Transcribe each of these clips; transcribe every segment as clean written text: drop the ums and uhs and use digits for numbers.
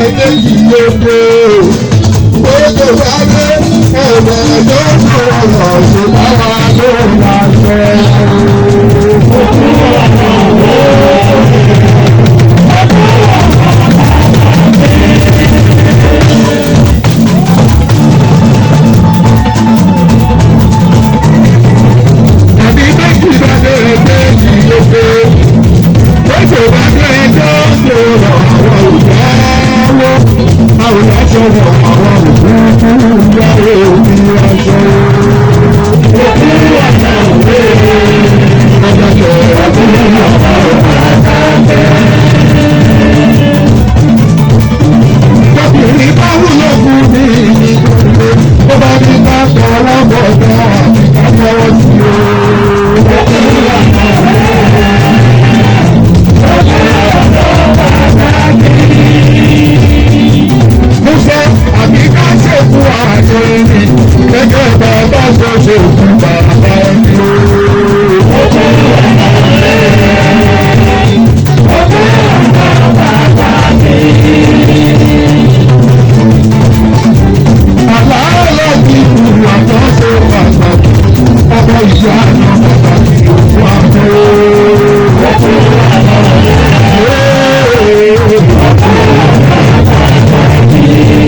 méjì lóde gbogbo wáyé ẹ̀rọ lọ́dọ̀ ọ̀rọ̀ ṣùgbọ́n ló láṣẹ. Àbí méjì bá bẹ̀rẹ̀ méjì lóde gbogbo wáyé ẹjọ́ tó rọ̀ àwọn ìyáwó àwọn aṣọ́wọ̀ àwọn òkú ìyáwó òbí aṣọ. Òkú àgbà òwe ọjọ́ àbúrò àbá àkàkẹ́. Lọ́kùnrin bá wúlò fún mi ìdílé tó bá ní ká sọ ọlọ́bọ̀dọ̀ àti ká fọwọ́ sí o. Òkú àgbà òwe Musa àbí ká ṣèkú àjọ ẹni gẹ́gẹ́ bàbá tó ṣèkú bàbá ẹni o. Àlàálẹ̀ ti kùrù àtọ́sọ pàtàkì ọmọ ìyá àná pàtàkì òkú àmọ́ o.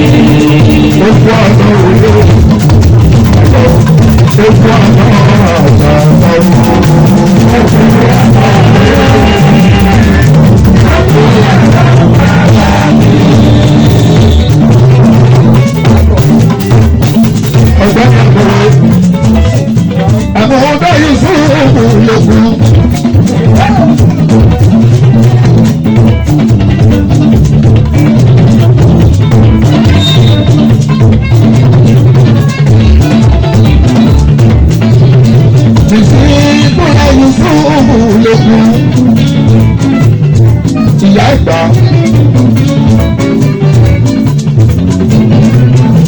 Ojú àná òye, ojú àná àjà ọ̀gbẹ́ àgbẹ̀rẹ̀ àmọ́ ọ̀dọ́ yìí fún òògùn lókun. Ìyá ìgbà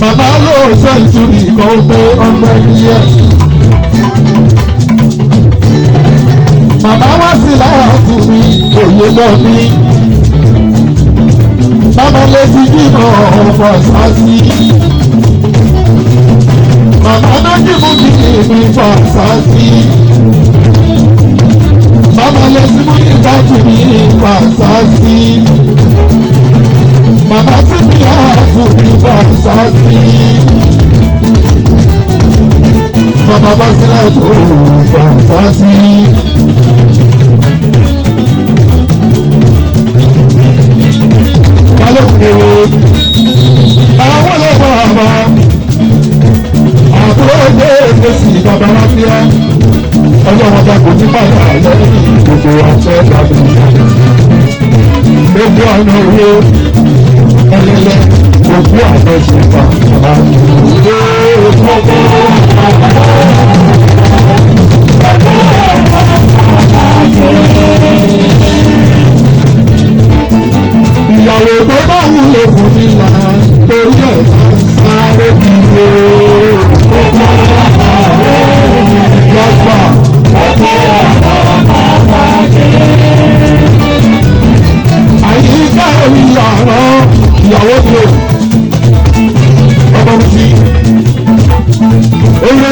bàbá lóòótọ́ ìtúbi kan pé ọmọ ìyẹ́ bàbá wá sí lára fún mi òye lọ ní bàbá lè fi bímọ ọ̀pọ̀ sáàsì bàbá náà dìbò kìkì mi fà sáàsì. Mama lẹ́sí mú ìdájú ní Fàṣásí. Màmá tí mi ààfù ní Fàṣásí. Màmá bá sílẹ̀ tó Fàṣásí. Balógun àwọn ọlọ́pàá àmà àbúrò dé èsì bàbá láfíà. Ọlọ́run ọba kò ní padà lẹ́yìn gbogbo àṣẹ tàbí gbogbo àná owó ẹlẹ́lẹ́ gbogbo àná ṣùgbà bàbá ìyàwó tó bá wúlò fún mi là torí ẹ̀ sáré kiri lọ́gbà. Àyíká ìyàrá ìyàwó tó ọmọ mi sí oye.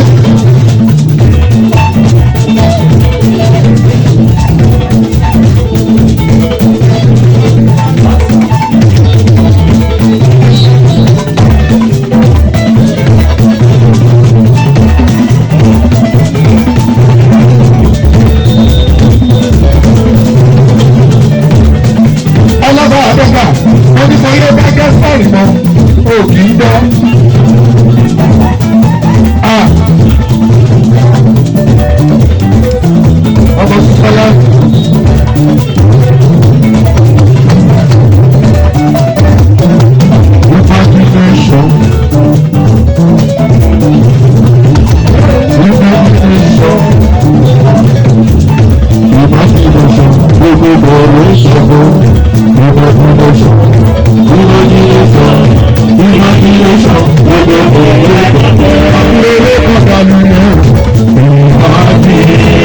Imagination,